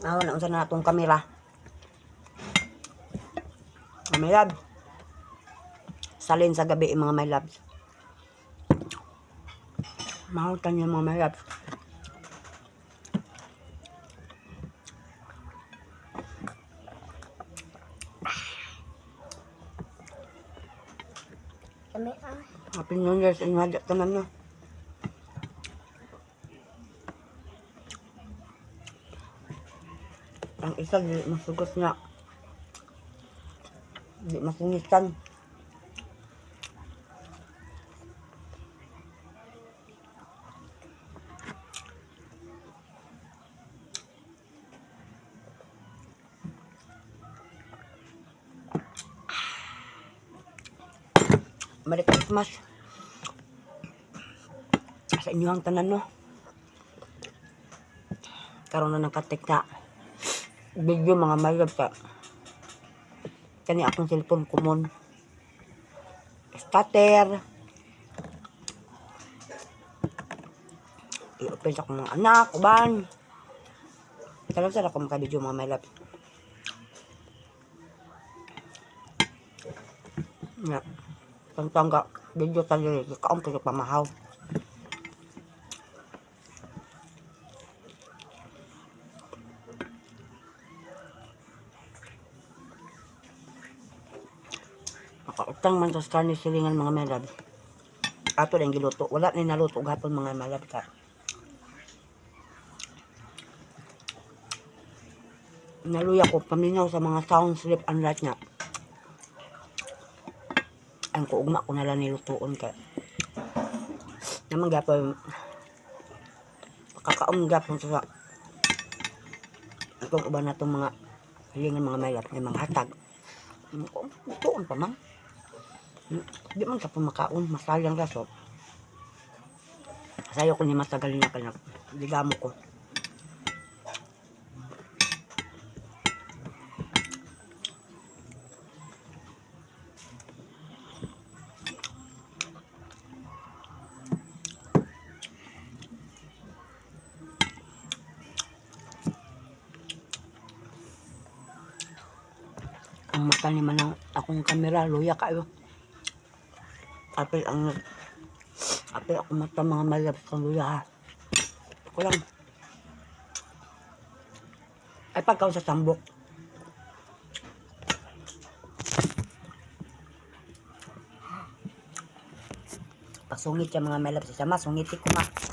Naunsa na natong kamera. My love. Salin sa gabi mga my loves. Mahutan niyo mga my loves. Happy New Year sa inyo hadya tanan nyo. Ang isa di masugos nga. Di masungitan. Merry Christmas sa inyo ang tanan no. Karon na nakatik na video mga mayrob ka. Kani akong cellphone kumon. Starter. I-open sa akong mga anak, uban. Karon sa ako maka-video mga mayrob. Yeah. Tangga video tali kaon ko pamahaw. Makautang man sa karni silingan mga melab. Ato lang giluto, wala ni naluto gapon mga melab ka. Naluya ko paminaw sa mga sound sleep and light niya. Ang kuugma ko nalang nilutuon ka. Naman gapon kakaon gapon sa itong uban na itong mga hilingan mga mayat may mga hatag. Lutuon pa man. Di man ka po makaon, masayang raso. Sayo ko ni matagal niya kanya. Digamo ko. Ang mata ni manang akong kamera luya kayo. Apil ako mata mga malab kang luya ha. Ako lang. Ay pagkaw sa sambok. Pasungit siya mga malab sa sama, sungiti ko ma.